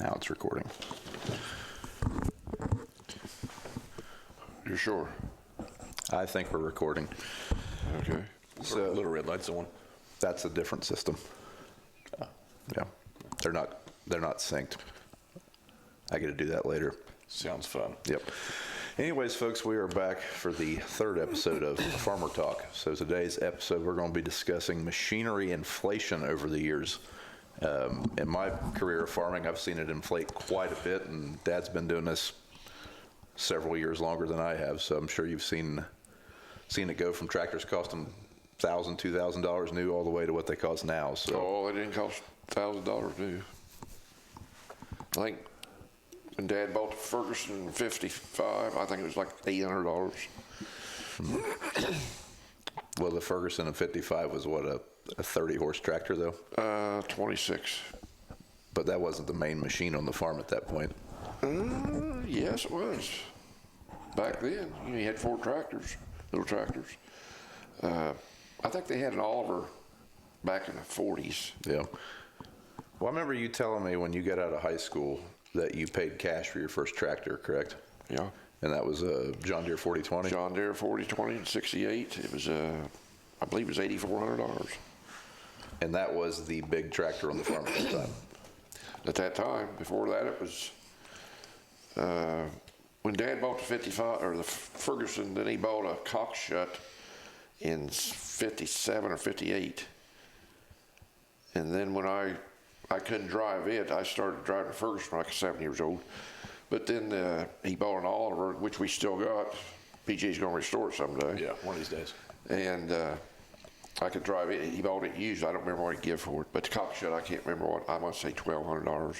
Now it's recording. You're sure? I think we're recording. Okay. So little red lights on. That's a different system. Yeah, they're not synced. I get to do that later. Sounds fun. Yep. Anyways, folks, we are back for the third episode of Farmer Talk. So today's episode, we're going to be discussing machinery inflation over the years. In my career of farming, I've seen it inflate quite a bit, and Dad's been doing this several years longer than I have. So I'm sure you've seen it go from tractors costing $1,000, $2,000 new all the way to what they cost now. So Oh, it didn't cost $1,000 new. I think when Dad bought the Ferguson in '55, I think it was like $800. Well, the Ferguson in '55 was what, a 30-horse tractor, though? 26. But that wasn't the main machine on the farm at that point. Yes, it was. Back then, you had 4 tractors, little tractors. I think they had an Oliver back in the 40s. Yeah. Well, I remember you telling me when you got out of high school that you paid cash for your first tractor, correct? Yeah. And that was a John Deere 4020? John Deere 4020 in '68. It was, I believe it was $8,400. And that was the big tractor on the farm at the time. At that time. Before that, it was when Dad bought the '55 or the Ferguson. Then he bought a Cockshut in '57 or '58. And then when I couldn't drive it, I started driving a Ferguson when I was 7 years old. But then he bought an Oliver, which we still got. PJ's going to restore it someday. Yeah, one of these days. And I could drive it. He bought it used. I don't remember what he gave for it. But the Cockshut, I can't remember what. I must say $1,200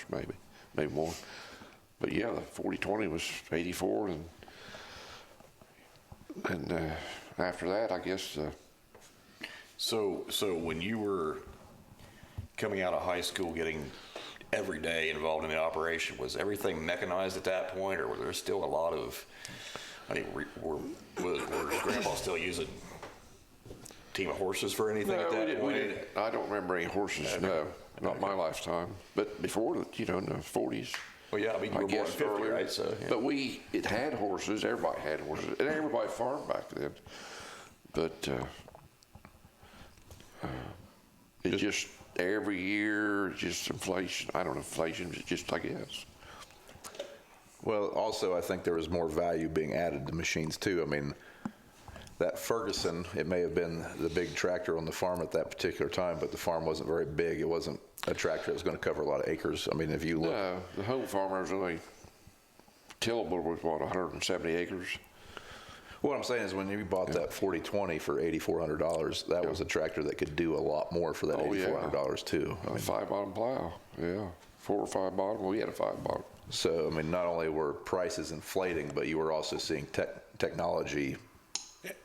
maybe more. But yeah, the 4020 was 84, and after that, I guess. So when you were coming out of high school, getting every day involved in the operation, was everything mechanized at that point, or was there still a lot of? I mean, were Grandpa still using a team of horses for anything at that point? We didn't. I don't remember any horses. No, not my lifetime. But before, in the 40s. Well, yeah, I mean, you were born in '50, earlier. right? So, yeah. But it had horses. Everybody had horses, and everybody farmed back then. But it just every year, just inflation. I don't know, inflation. Just I guess. Well, also, I think there was more value being added to machines, too. I mean, that Ferguson, it may have been the big tractor on the farm at that particular time, but the farm wasn't very big. It wasn't a tractor that was going to cover a lot of acres. I mean, if you look. No, the home farmers only tillable was what, 170 acres. What I'm saying is when you bought that 4020 for $8,400, that was a tractor that could do a lot more for that $8,400 too. I mean, 5-bottom plow, yeah. 4 or 5 bottom. Well, we had a 5-bottom. So, I mean, not only were prices inflating, but you were also seeing technology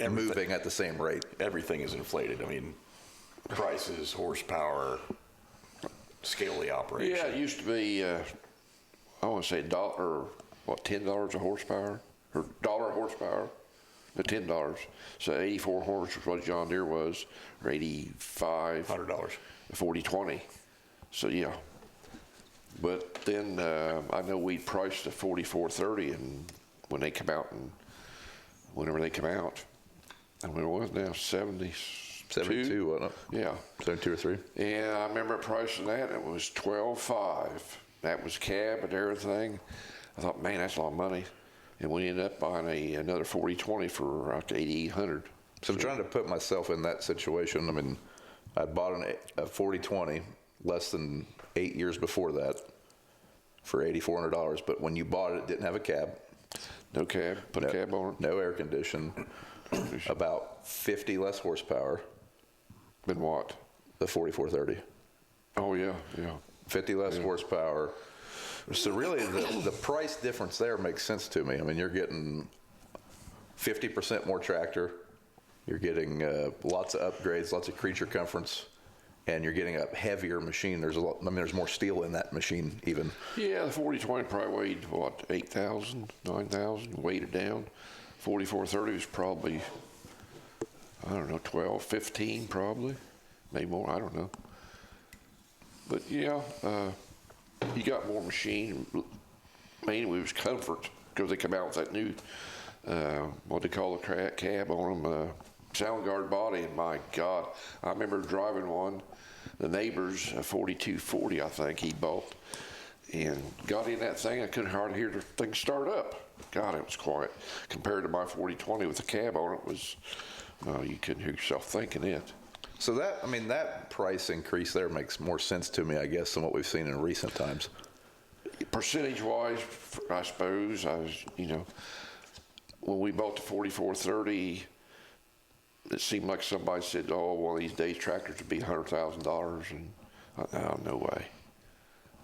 moving at the same rate. Everything is inflated. I mean, prices, horsepower, scale of the operation. Yeah, it used to be, I want to say $10 a horsepower, or $1 a horsepower, the $10. So 84 horse was what John Deere was, or 85. $100. 4020. So yeah. But then I know we priced the 4430, and when they come out, and whenever they come out, and when it was now 72, wasn't it? Yeah. 72 or 3? Yeah, I remember pricing that. It was $12,500. That was cab and everything. I thought, man, that's a lot of money. And we ended up buying another 4020 for up to $8,800. So I'm trying to put myself in that situation. I mean, I bought a 4020 less than 8 years before that for $8,400. But when you bought it, it didn't have a cab. No cab. Put a cab on it. No air condition. About 50 less horsepower. Been what? The 4430. Oh, yeah, yeah. 50 less horsepower. So really, the price difference there makes sense to me. I mean, you're getting 50% more tractor. You're getting lots of upgrades, lots of creature comforts, and you're getting a heavier machine. There's there's more steel in that machine even. Yeah, the 4020 probably weighed, what, 8,000, 9,000, weighted down. 4430 was probably, I don't know, 12, 15 probably, maybe more, I don't know. But yeah, you got more machine. Mainly it was comfort because they come out with that new, what they call the cab on them, sound guard body. And my God, I remember driving one, the neighbor's a 4240, I think he bought, and got in that thing. I couldn't hardly hear the thing start up. God, it was quiet. Compared to my 4020 with the cab on it, was you couldn't hear yourself thinking it. So that, I mean, that price increase there makes more sense to me, I guess, than what we've seen in recent times. Percentage-wise, I suppose, when we bought the 4430, it seemed like somebody said, "Oh, one of these days tractors would be $100,000," and no way.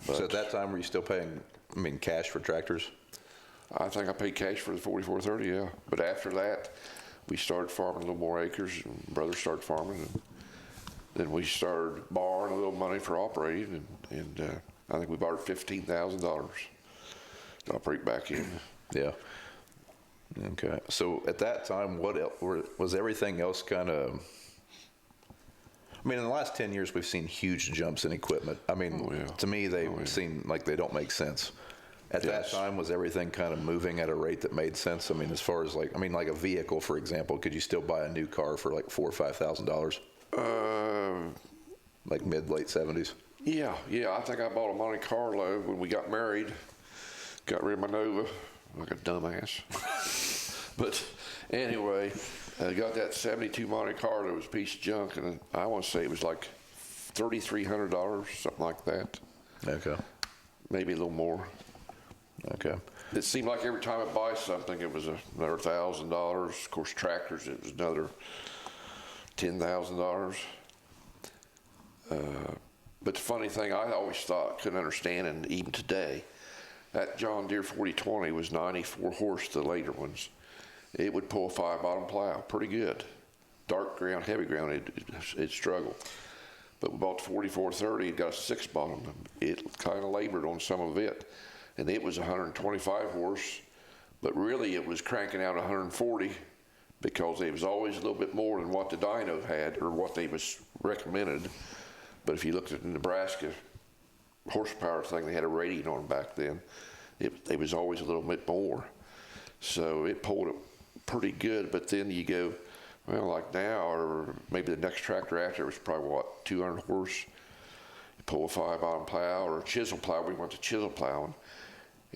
But so at that time, were you still paying, I mean, cash for tractors? I think I paid cash for the 4430, yeah. But after that, we started farming a little more acres, and brother started farming, and then we started borrowing a little money for operating, and I think we borrowed $15,000 to operate back in. Yeah. Okay. So at that time, was everything else kind of? I mean, in the last 10 years, we've seen huge jumps in equipment. I mean, to me, they seem like they don't make sense. At that time, was everything kind of moving at a rate that made sense? I mean, as far as like a vehicle, for example, could you still buy a new car for like $4,000 or $5,000? Like late 70s. Yeah. I think I bought a Monte Carlo when we got married. Got rid of my Nova like a dumbass. But anyway, I got that 72 Monte Carlo. It was a piece of junk, and I want to say it was like $3,300, something like that. Okay. Maybe a little more. Okay. It seemed like every time I buy something, it was another $1,000. Of course, tractors, it was another $10,000. But the funny thing, I always thought, couldn't understand, and even today, that John Deere 4020 was 94 horse, the later ones. It would pull a 5-bottom plow pretty good. Dark ground, heavy ground, it'd struggle. But we bought the 4430, it got a 6-bottom. It kind of labored on some of it. And it was 125 horse, but really it was cranking out 140 because it was always a little bit more than what the dyno had or what they was recommended. But if you looked at the Nebraska horsepower thing, they had a rating on back then. It was always a little bit more. So it pulled it pretty good, but then you go, well, like now, or maybe the next tractor after was probably, 200 horse. You pull a 5-bottom plow or a chisel plow. We went to chisel plowing.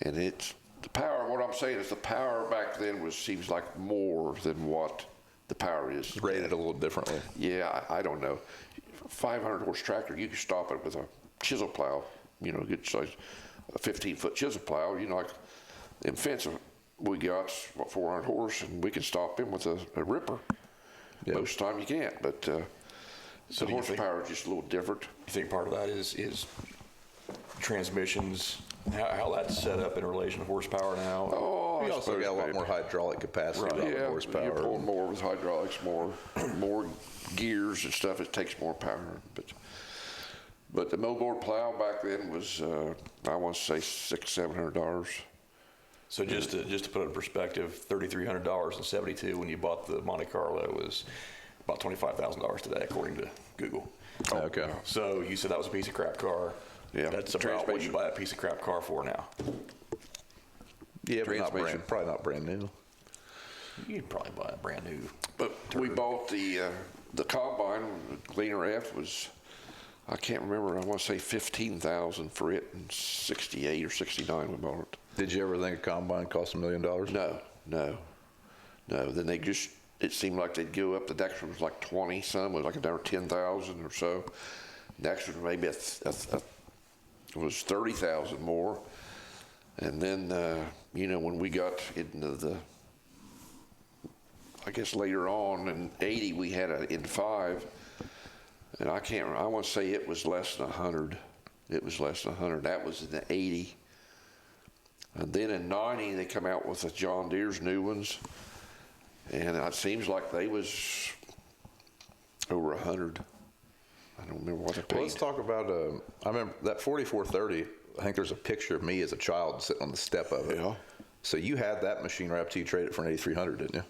And it's the power, what I'm saying is the power back then seems like more than what the power is. Rated a little differently. Yeah, I don't know. 500 horse tractor, you can stop it with a chisel plow, good size, a 15-foot chisel plow, like them fence we got, 400 horse, and we can stop him with a ripper. Yep. Most of the time you can't, but so the horsepower is just a little different. You think part of that is transmissions, how that's set up in relation to horsepower now? Oh, you also got a lot more hydraulic capacity. Right. With horsepower. You're pulling more with hydraulics, more gears and stuff. It takes more power. But the moldboard plow back then was, I want to say $600-700. So just to put it in perspective, $3,300 in '72 when you bought the Monte Carlo was about $25,000 today, according to Google. Okay. So you said that was a piece of crap car. Yeah. That's about what you buy a piece of crap car for now. Yeah, but probably not brand new. You'd probably buy a brand new. But we bought the combine, the Gleaner F was, I can't remember, I want to say $15,000 for it, in '68 or '69 we bought it. Did you ever think a combine cost $1 million? No. Then it seemed like they'd go up. The next one was like 20, some was like another 10,000 or so. Next one maybe was 30,000 more. And then, when we got into I guess later on in '80, we had an N5, and I want to say it was less than 100. It was less than 100. That was in the '80. And then in '90, they come out with the John Deere's new ones, and it seems like they was over 100. I don't remember what they paid. Well, let's talk about, I remember that 4430, I think there's a picture of me as a child sitting on the step of it. Yeah. So you had that machine right up to you traded it for an 8300, didn't you?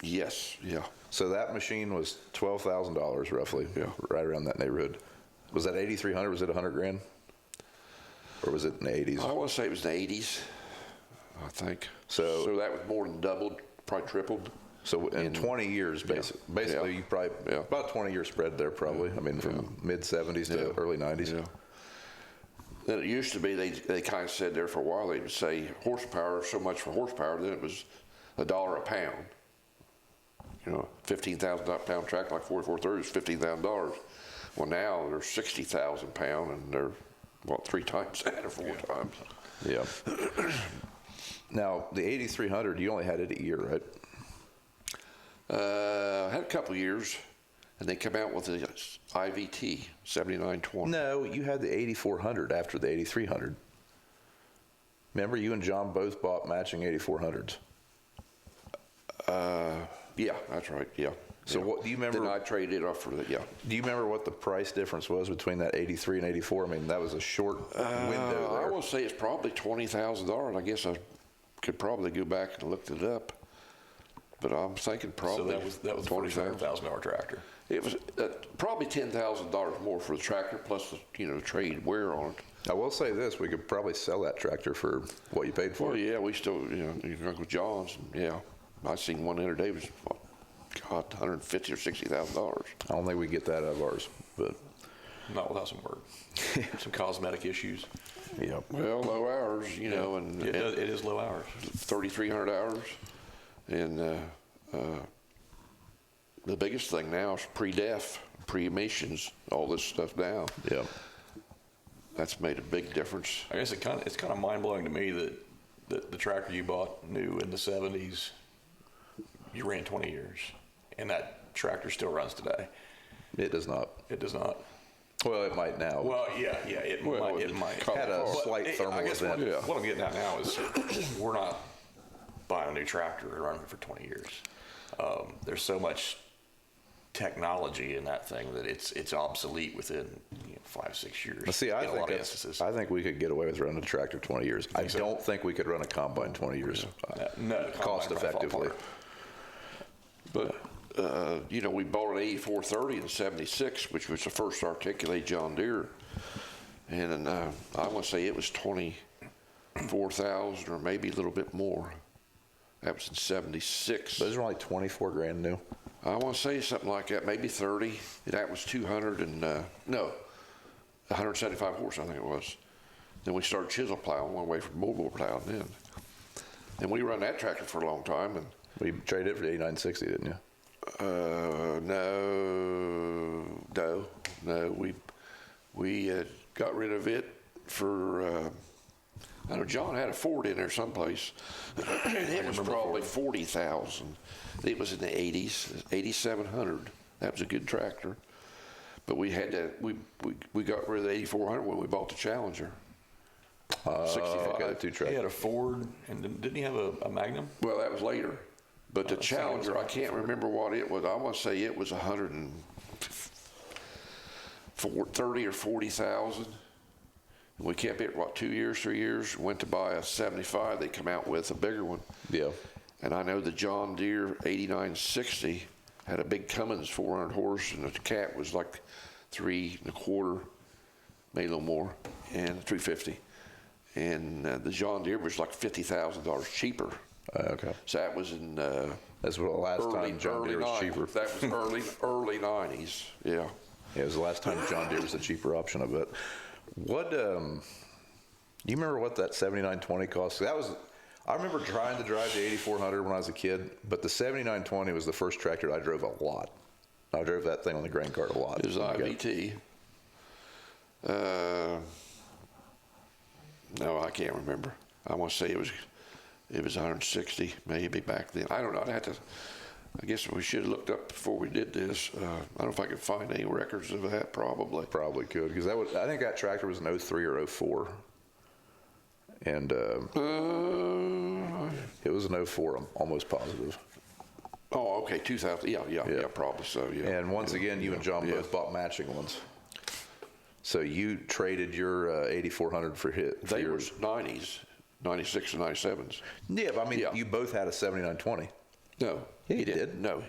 Yes, yeah. So that machine was $12,000 roughly, right around that neighborhood. Was that 8,300? Was it 100 grand? Or was it in the 80s? I want to say it was the 80s, I think. So that was more than doubled, probably tripled. So in 20 years, basically, Yeah. you probably, about 20-year spread there probably. I mean, from mid-70s to early 90s. Yeah. Then it used to be, they kind of said there for a while, they would say horsepower, so much for horsepower, then it was $1 a pound. You know, 15,000 pound tractor like 4430 is $15,000. Well, now they're 60,000 pound and they're, what, 3 times that or 4 times. Yeah. Now, the 8,300, you only had it a year, right? I had a couple years, and they come out with the IVT 7920. No, you had the 8,400 after the 8,300. Remember, you and John both bought matching 8,400s. Yeah, that's right. Yeah. So yeah. what do you remember? Then I traded it off for the Do you remember what the price difference was between that 83 and 84? I mean, that was a short window I there. will say it's probably $20,000. I guess I could probably go back and look it up, but I'm thinking probably. So that was a $47,000 tractor. It was probably $10,000 more for the tractor plus the trade wear on it. I will say this: we could probably sell that tractor for what you paid for Well, it. yeah, we still Uncle John's. And, yeah, I seen one the other day was God $150,000 or $60,000. I don't think we get that out of ours, but Not without some work. Some cosmetic issues. yeah. Well, low hours, and It is low hours. 3,300 hours, and the biggest thing now is pre-def, pre-emissions, all this stuff now. Yeah. That's made a big difference. I guess it's kind of mind blowing to me that the tractor you bought new in the 70s, you ran 20 years, and that tractor still runs today. It does not. It does not. Well, it might now. Well, yeah, it Well, might. It might. had a But slight thermal I guess event. what I'm getting at now is we're not buying a new tractor and running it for 20 years. There's so much technology in that thing that it's obsolete within 5-6 years. See, I in a think lot of instances. I think we could get away with running a tractor 20 years. I so? don't think we could run a combine 20 years. No, the Cost combine might fall effectively. apart. But, we bought an 8430 in 76, which was the first articulated John Deere. And I want to say it was 24,000 or maybe a little bit more. That was in 76. Those are only 24 grand new. I want to say something like that, maybe 30. That was 175 horse, I think it was. Then we started chisel plowing, one way from mobile plowing then. And we run that tractor for a long time. And We traded it for the 8960, didn't you? no. We got rid of it for. I know John had a Ford in there someplace. And it was probably 40,000. It was in the 80s, 8,700. That was a good tractor. But we had to. We got rid of the 8,400 when we bought the Challenger. 65. Okay, the two He tractors. had a Ford, and didn't he have a Magnum? Well, that was later. But the Challenger, I can't remember what it was. I want to say it was 130 or 40,000. And we kept it, 2 years, 3 years. Went to buy a 75. They come out with a bigger one. Yeah. And I know the John Deere 8960 had a big Cummins 400 horse, and the cat was like 3 1/4, maybe a little more, and 350. And the John Deere was like $50,000 cheaper. Okay. So that was in That's what the last time John Deere was 90s. cheaper. That was early 90s. Yeah. Yeah, it was the last time John Deere was the cheaper option, I bet. What, do you remember what that 7920 cost? I remember trying to drive the 8400 when I was a kid, but the 7920 was the first tractor I drove a lot. I drove that thing on the grain cart a lot. It was IVT. No, I can't remember. I want to say it was 160 maybe back then. I don't know. I guess we should have looked up before we did this. I don't know if I could find any records of that. Probably. Probably could, because I think that tractor was an 03 or 04. And it was an 04, I'm almost positive. Oh, okay, 2000. Yeah, probably so. Yeah. And once again, you and John both bought matching ones. So you traded your 8400 for They were yours. 90s, 96 and 97s. Yeah, but I mean, Yeah. you both had a 7920. No. Yeah, you he did. No.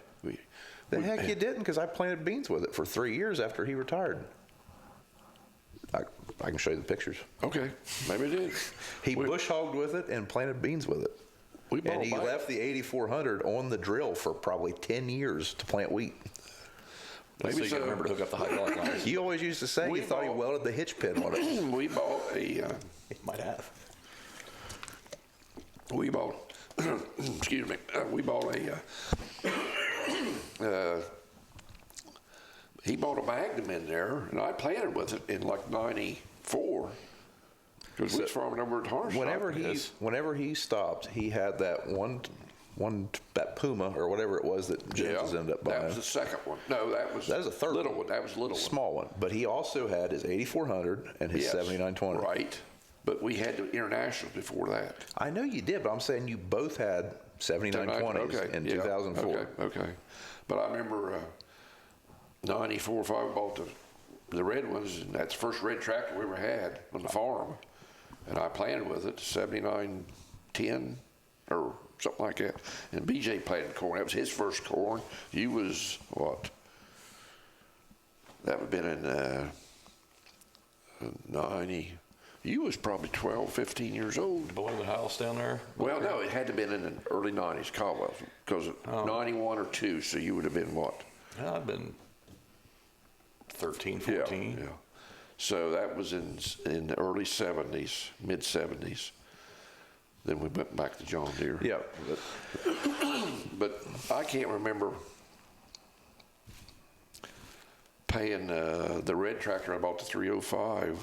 The heck you didn't, because I planted beans with it for 3 years after he retired. I can show you the pictures. Okay, maybe it did. He bush hogged with it and planted beans with it. We bought And he back. left the 8400 on the drill for probably 10 years to plant wheat. So you so. can remember to hook up the hydraulic lines. He always used to say We he thought he bought- welded the hitch pin on it. We bought a. It might have. We bought. Excuse me. We bought a. He bought a Magnum in there, and I planted with it in like '94. Because we was farming over at Harsh. Whenever he stopped, he had that one that Puma or whatever it was that Jones ended up buying. That was the second one. No, that was That was the third little one. one. That was the little one. Small one, but he also had his 8400 and his Yes, 7920. Right, but we had the internationals before that. I know you did, but I'm saying you both had 7920s in yeah, 2004. Okay. But I remember '94 or '95 bought the red ones, and that's the first red tractor we ever had on the farm. And I planted with it 7910 or something like that. And BJ planted corn. That was his first corn. You was what? That would have been in 90. You was probably 12, 15 years old. Below the house down there? Well, no, it had to have been in the early 90s, Caldwell, because 91 or 2, so you would have been what? I've been 13, 14. Yeah. So that was in the early 70s, mid 70s. Then we went back to John Deere. Yeah, But I can't remember paying the red tractor I bought the 305.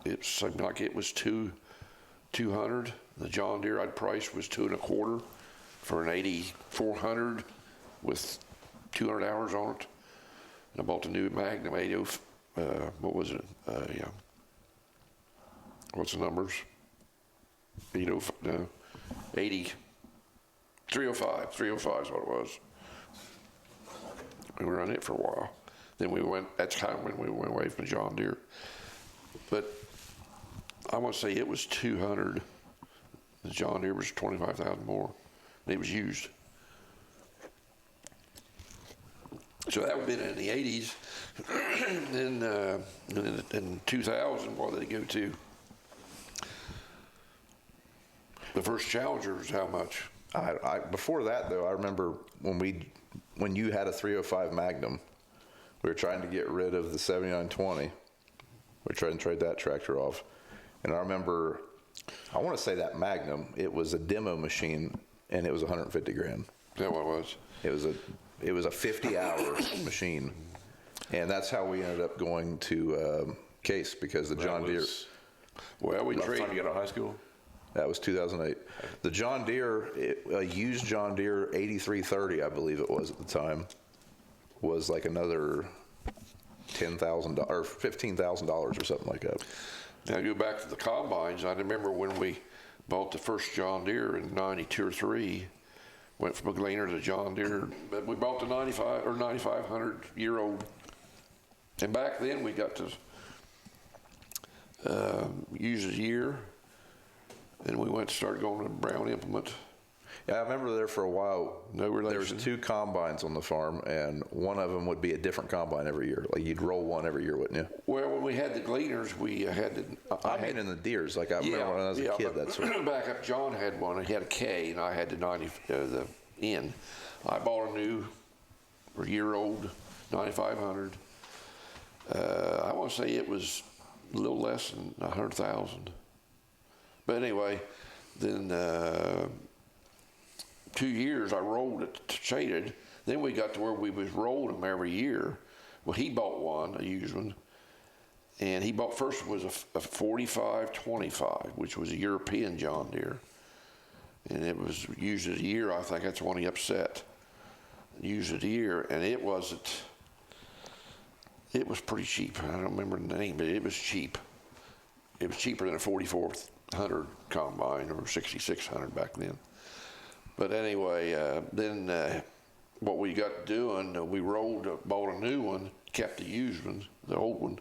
It seemed like it was $200. The John Deere I'd priced was $225 for an 8400 with 200 hours on it. And I bought the new Magnum 80. What was it? Yeah. What's the numbers? 80. 305. 305 is what it was. We were on it for a while. Then we went, that's kind of when we went away from John Deere. But I want to say it was 200. The John Deere was 25,000 more. And it was used. So that would have been in the 80s. Then in 2000, what did it go to? The first Challenger was how much? before that though, I remember when you had a 305 Magnum, we were trying to get rid of the 7920. We were trying to trade that tractor off, and I remember, I want to say that Magnum, it was a demo machine, and it was 150 grand. Is that what it was? It was a 50-hour machine, and that's how we ended up going to Case, because the John Deere. Well, we Last traded. time you got out of high school? That was 2008. The John Deere, a used John Deere 8330, I believe it was at the time, was like another $10,000 or $15,000 or something like that. Now go back to the combines. I remember when we bought the first John Deere in '92 or '93. Went from a Gleaner to John Deere. But we bought the 95 or 9,500-year-old. And back then we got to use a year. And we went to start going to Brown Implement. Yeah, I remember there for a while. No There relation. was 2 combines on the farm, and one of them would be a different combine every year. Like you'd roll one every year, wouldn't you? Well, when we had the Gleaners, we had the. I mean, in the Deers. Like I remember when I was a kid. but That's what. back up. John had one. He had a K, and I had the the N. I bought a new, or year-old 9,500. I want to say it was a little less than 100,000. But anyway, then 2 years I rolled it, shaded. Then we got to where we was rolling them every year. Well, he bought one, a used one, and he bought first was a 4525, which was a European John Deere, and it was used as a year. I think that's the one he upset. Used it a year, and it wasn't. It was pretty cheap. I don't remember the name, but it was cheap. It was cheaper than a 4400 combine or 6600 back then. But anyway, then what we got doing, we bought a new one, kept the used one, the old one.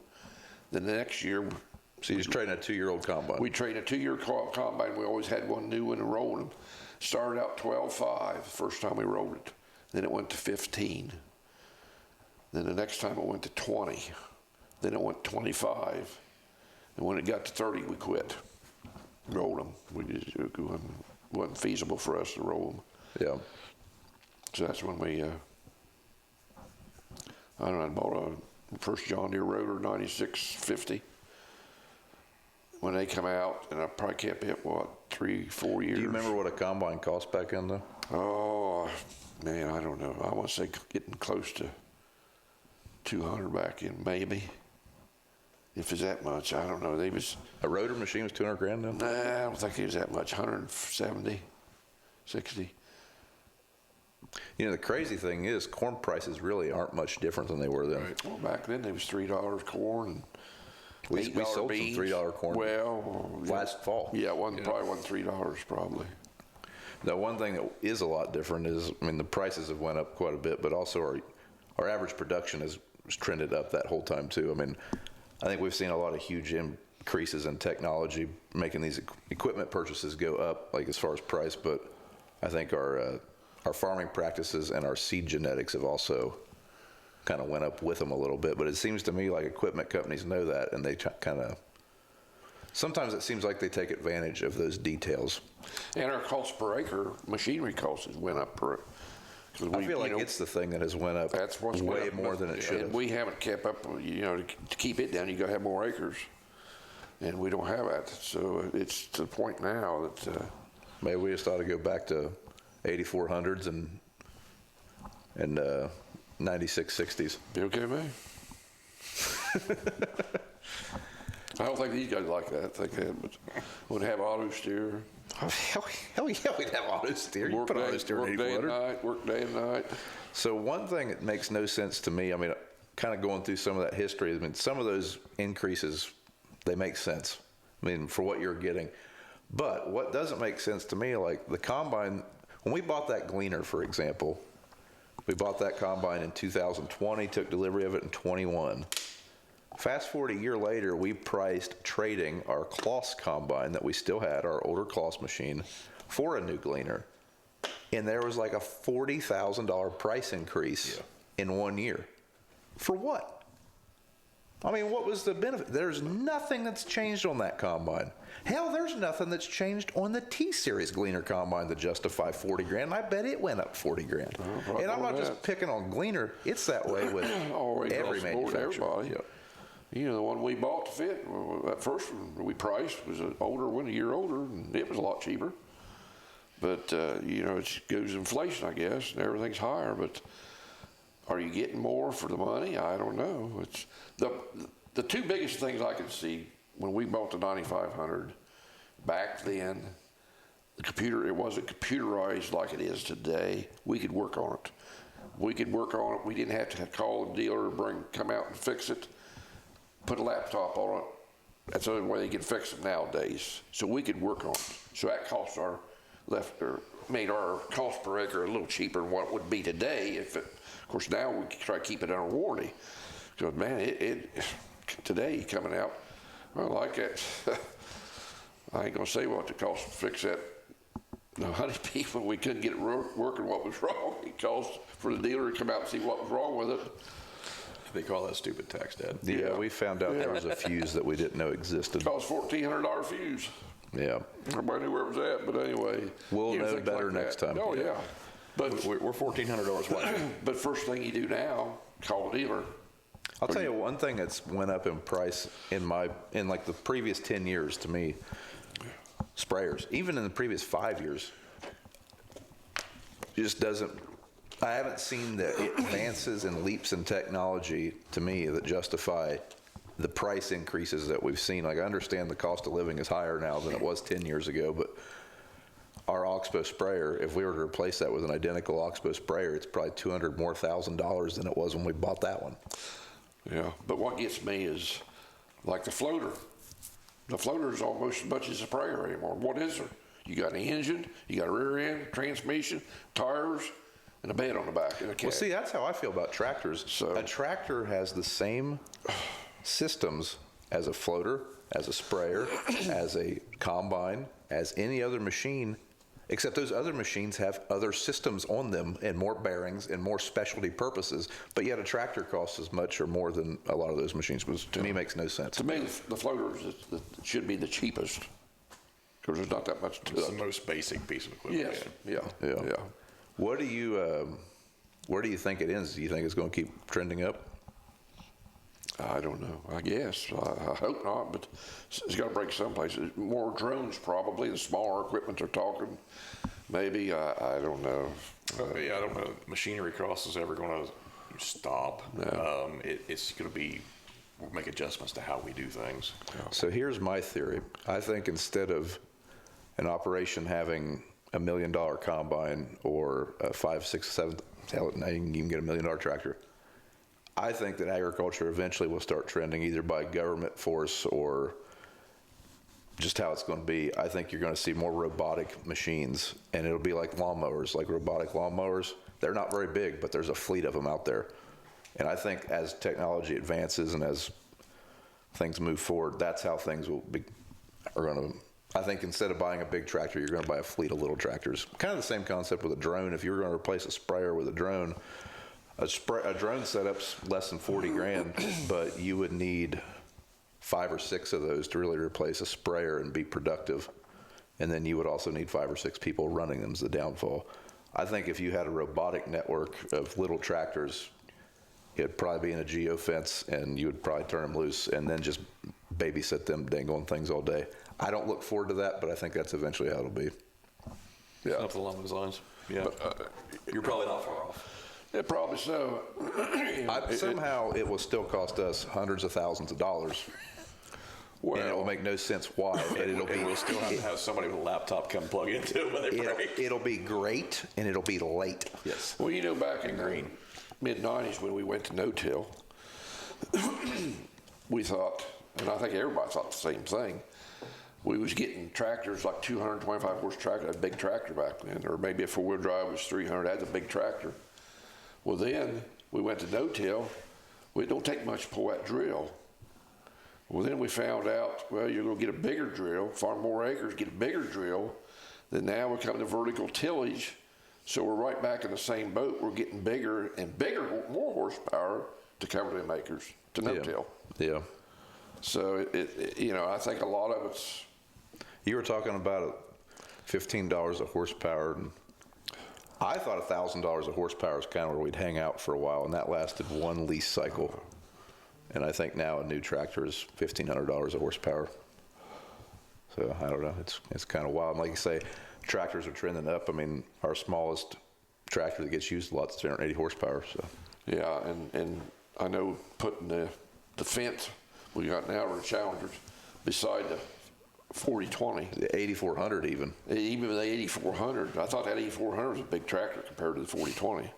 Then the next year, So you just trading a 2-year-old combine. we traded a 2-year combine. We always had one new one and rolled them. Started out 12.5 the first time we rolled it. Then it went to 15. Then the next time it went to 20. Then it went 25. And when it got to 30, we quit. Rolled them. It wasn't feasible for us to roll them. Yeah. So that's when we, I don't know, I bought a first John Deere rotor, 9650. When they come out, and I probably kept it, 3-4 years. Do you remember what a combine cost back then, though? Oh, man, I don't know. I want to say getting close to 200 back in, maybe. If it's that much, I don't know. They was, A rotor machine was 200 grand then? nah, I don't think it was that much, 170, 60. You know, the crazy thing is corn prices really aren't much different than they were then. Well, back then, they was $3 corn and We $8 sold beans. some $3 corn Well, last fall. yeah, it wasn't, probably wasn't $3 probably. Now, one thing that is a lot different is, I mean, the prices have went up quite a bit, but also our average production has trended up that whole time too. I mean, I think we've seen a lot of huge increases in technology, making these equipment purchases go up, like as far as price. But I think our farming practices and our seed genetics have also kind of went up with them a little bit. But it seems to me like equipment companies know that, and they kind of, sometimes it seems like they take advantage of those details. And our cost per acre, machinery costs has went up per. I feel like it's the thing that has went up That's what's way went up, more than it should and have. we haven't kept up. To keep it down, you got to have more acres, and we don't have that. So it's to the point now that Maybe we just ought to go back to 8400s and 9660s. be okay, man. I don't think these guys like that. I think they would have auto steer. Hell yeah, we'd have auto steer. You Work put day, auto steer in work day and 8400. night. Work day and night. So one thing that makes no sense to me, I mean, kind of going through some of that history, I mean, some of those increases, they make sense. I mean, for what you're getting. But what doesn't make sense to me, like the combine, when we bought that Gleaner, for example, we bought that combine in 2020, took delivery of it in 21. Fast forward a year later, we priced trading our Kloss combine that we still had, our older Kloss machine, for a new Gleaner. And there was like a $40,000 price increase in 1 year. For what? I mean, what was the benefit? There's nothing that's changed on that combine. Hell, there's nothing that's changed on the T-Series Gleaner combine to justify 40 grand. I bet it went up 40 grand. probably And I'm not more than just picking on Gleaner. It's that way with Always every across the board, manufacturer. everybody. Yep. You know, the one we bought to fit, that first one we priced was an older one, a year older, and it was a lot cheaper. But, you know, it goes inflation, I guess, and everything's higher. But are you getting more for the money? I don't know. It's the two biggest things I could see when we bought the 9500 back then, the computer, it wasn't computerized like it is today. We could work on it. We could work on it. We didn't have to call the dealer, come out and fix it, put a laptop on it. That's the only way they can fix it nowadays. So we could work on it. So that cost made our cost per acre a little cheaper than what it would be today. Of course, now we try to keep it under warranty. So man, today coming out, I like it. I ain't gonna say what it cost to fix that. 100 people, we couldn't get it working. What was wrong? It cost for the dealer to come out and see what was wrong with it. They call that stupid tax, Dad. Yeah, we found out there was a fuse that we didn't know existed. It cost $1,400 fuse. Yeah. Everybody knew where it was at, but anyway. We'll you know things better like next that. time. Oh yeah. But We're $1,400 wiser. but first thing you do now, call the dealer. I'll tell you one thing that's went up in price in like the previous 10 years to me, sprayers, even in the previous 5 years, just doesn't, I haven't seen the advances and leaps in technology to me that justify the price increases that we've seen. Like I understand the cost of living is higher now than it was 10 years ago, but our Oxbow sprayer, if we were to replace that with an identical Oxbow sprayer, it's probably $200,000 more than it was when we bought that one. Yeah, but what gets me is like the floater. The floater is almost as much as a sprayer anymore. What is there? You got an engine, you got a rear end, transmission, tires, and a bed on the back and a cab. Well, see, that's how I feel about tractors. So- a tractor has the same systems as a floater, as a sprayer, as a combine, as any other machine, except those other machines have other systems on them and more bearings and more specialty purposes, but yet a tractor costs as much or more than a lot of those machines, which to me makes no sense. To me, the floaters should be the cheapest because there's not that much to It's the it. most basic piece of equipment. Yes, yeah. What do you, where do you think it ends? Do you think it's going to keep trending up? I don't know. I guess. I hope not, but it's got to break someplace. More drones, probably. The smaller equipment they're talking. Maybe. I don't know. Yeah, I don't know. Machinery cost is ever going to stop. No. It's going to be, we'll make adjustments to how we do things. So here's my theory. I think instead of an operation having $1 million combine or a 5, 6, 7, hell, now you can even get $1 million tractor. I think that agriculture eventually will start trending either by government force or just how it's going to be. I think you're going to see more robotic machines, and it'll be like lawnmowers, like robotic lawnmowers. They're not very big, but there's a fleet of them out there. And I think as technology advances and as things move forward, that's how things are going to. I think instead of buying a big tractor, you're going to buy a fleet of little tractors. Kind of the same concept with a drone. If you were going to replace a sprayer with a drone, a drone setup's less than 40 grand, but you would need 5 or 6 of those to really replace a sprayer and be productive. And then you would also need 5 or 6 people running them is the downfall. I think if you had a robotic network of little tractors, it'd probably be in a geofence and you would probably turn them loose and then just babysit them dangling things all day. I don't look forward to that, but I think that's eventually how it'll be. Yeah. Something along those lines. Yeah. You're probably not far off. Yeah, probably so. Somehow it will still cost us hundreds of thousands of dollars. And it will make no sense why, but it'll be. We'll still have to have somebody with a laptop come plug into it when they break. It'll be great, and it'll be late. Yes. Well, you know, back in the mid-'90s when we went to no-till, we thought, and I think everybody thought the same thing, we was getting tractors like 225 horse tractor, a big tractor back then, or maybe a four-wheel drive was 300, had the big tractor. Well, then we went to no-till. Well, it don't take much to pull that drill. Well, then we found out, well, you're going to get a bigger drill, farm more acres, get a bigger drill. Then now we're coming to vertical tillage. So we're right back in the same boat. We're getting bigger and bigger, more horsepower to cover them acres, to no-till. Yeah. So, I think a lot of it's... You were talking about $15 a horsepower, and I thought $1,000 a horsepower is kind of where we'd hang out for a while, and that lasted one lease cycle. And I think now a new tractor is $1,500 a horsepower. So I don't know. It's kind of wild. And like you say, tractors are trending up. I mean, our smallest tractor that gets used a lot is 380 horsepower. So Yeah, and I know putting the fence we got now are the Challengers beside the 4020. the 8400 even. Even the 8400, I thought that 8400 was a big tractor compared to the 4020.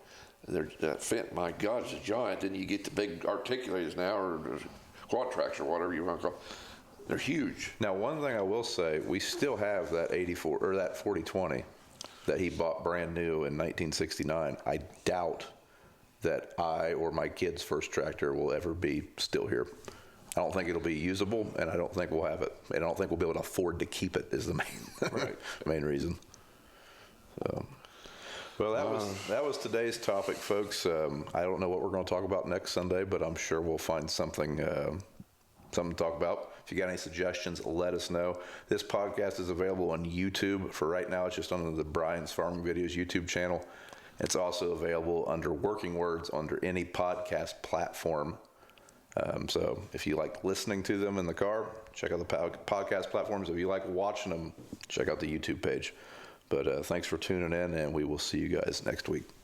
That fence, my God, it's a giant. Then you get the big articulators now, or quad tracks, or whatever you want to call. They're huge. Now, one thing I will say, we still have that 84 or that 4020 that he bought brand new in 1969. I doubt that I or my kid's first tractor will ever be still here. I don't think it'll be usable, and I don't think we'll have it. And I don't think we'll be able to afford to keep it. Is the main reason. So, well, that was today's topic, folks. I don't know what we're going to talk about next Sunday, but I'm sure we'll find something to talk about. If you got any suggestions, let us know. This podcast is available on YouTube. For right now, it's just on the Brian's Farming Videos YouTube channel. It's also available under Working Words under any podcast platform. So if you like listening to them in the car, check out the podcast platforms. If you like watching them, check out the YouTube page. But thanks for tuning in, and we will see you guys next week.